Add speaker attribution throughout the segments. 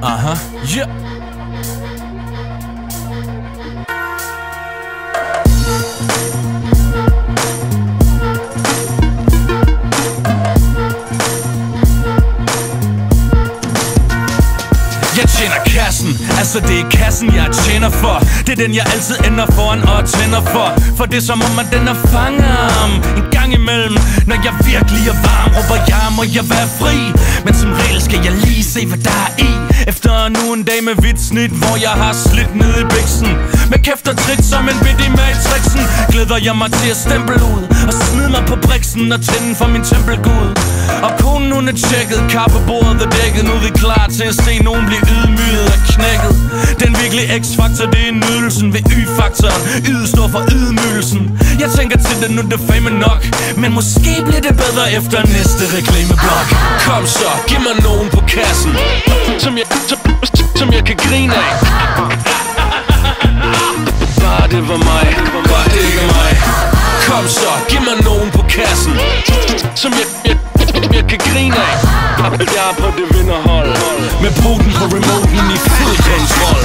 Speaker 1: Aha, ja. Jeg tjener kassen, altså det er kassen jeg tjener for. Det er den jeg altid ender foran og tænder for det er som om at den er fanget en gang imellem. Når jeg virkelig er varm, råber jeg, må jeg være fri. Men som regel skal jeg lige se hvad der er i. Efter nu en dag med hvidt snit, hvor jeg har slidt ned i biksen. Med kæft og trit som en bidt i matrixen. Glæder jeg mig til at stemple ud og smide mig på briksen og tænde for min tempelgud. Og konen hun er tjekket, kaffebordet er dækket. Nu er vi klar til at se nogen blive ydmyget og knækket. Den virkelig X-faktor, det er nydelsen ved Y-faktoren. Yd står for ydmygelsen. Jeg tænker til det nu, det fame nok. Men måske bliver det bedre efter næste reklameblok. Kom så, giv mig nogen på kassen som jeg kan grine af. Bare det var mig, godt det ikke er mig. Kom så, giv mig nogen på kassen som jeg kan grine af. Jeg er på det vinderhold med poten på remoten i fuld kontrol.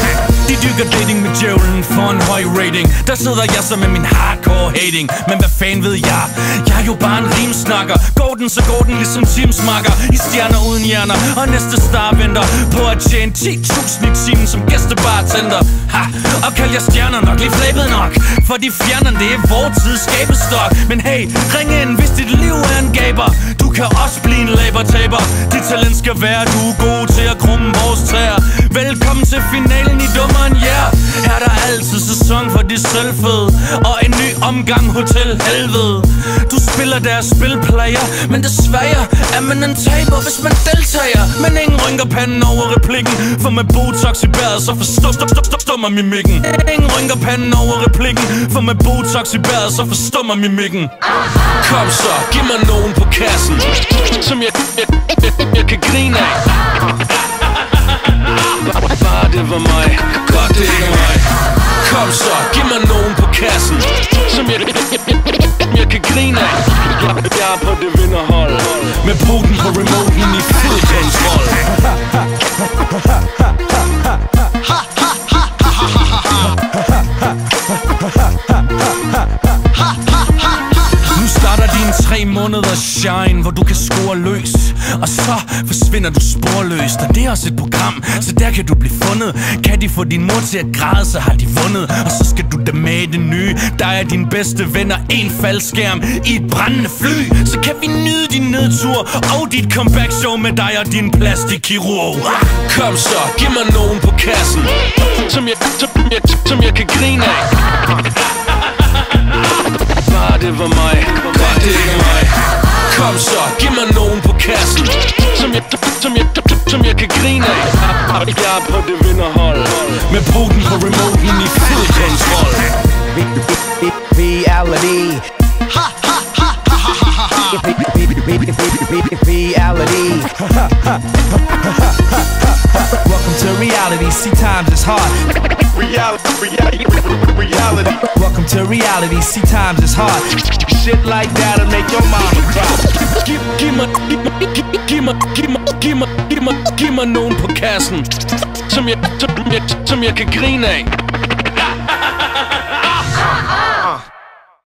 Speaker 1: De dykker dating med djævlen for en høj rating. Der sidder jeg så med min hardcore hating. Men hvad fanden ved jeg? Jeg er jo bare en rimsnakker. Går den, så går den ligesom teamsmakker. I stjerner uden hjerner, og næste star venter på at tjene 10.000 i timen som gæstebartender. Ha! Og kald jer stjerner nok, lige flabet nok. For de fjerner, det er vor tids skabestok. Men hey, ring ind, hvis dit liv er en gaber. Du kan også blive en labertaber. Dit talent skal være, du er god til at krumme vores træer. Velkommen til finalen i Dummere end jer. Her er der altid sæson for de selvfede og en ny omgang Hotel Helvede. Du spiller deres spilplayer, men desværre er man en taber, hvis man deltager. Men ingen rynker panden over replikken, for med Botox i bæret, så forstummer mimikken. Ingen rynker panden over replikken, for med Botox i bæret, så forstummer mimikken. Kom så, giv mig nogen på kassen som jeg kan grine af. Bare det var mig, godt det ikke er mig. Kom så, giv mig nogen på kassen som jeg kan grine af. Jeg er på det vinderhold med poten på remoten i fuld kontrol. Nu starter din 3 måneders shine, hvor du kan score løs. Og så forsvinder du sporløst. Og det er også et program, så der kan du blive fundet. Kan de få din mor til at græde, så har de vundet. Og så skal du da med i det nye. Der er dine bedste venner, en faldskærm i et brændende fly. Så kan vi nyde din nedtur og dit comeback show med dig og din plastikkirurg. Kom så, giv mig nogen på kassen som jeg kan grine af. Bare det var mig, godt det ikke er mig. Kom så, giv mig nogen på kassen som jeg kan grine af. Jeg er på det vinderhold med poten på remoten i fuld kontrol.
Speaker 2: Reality. Reality. Welcome to reality. See, times is hard. Reality. Welcome to reality. See, times is hard. Shit like that'll make your mama cry.
Speaker 1: Giv mig nogen på kassen som jeg kan grine af.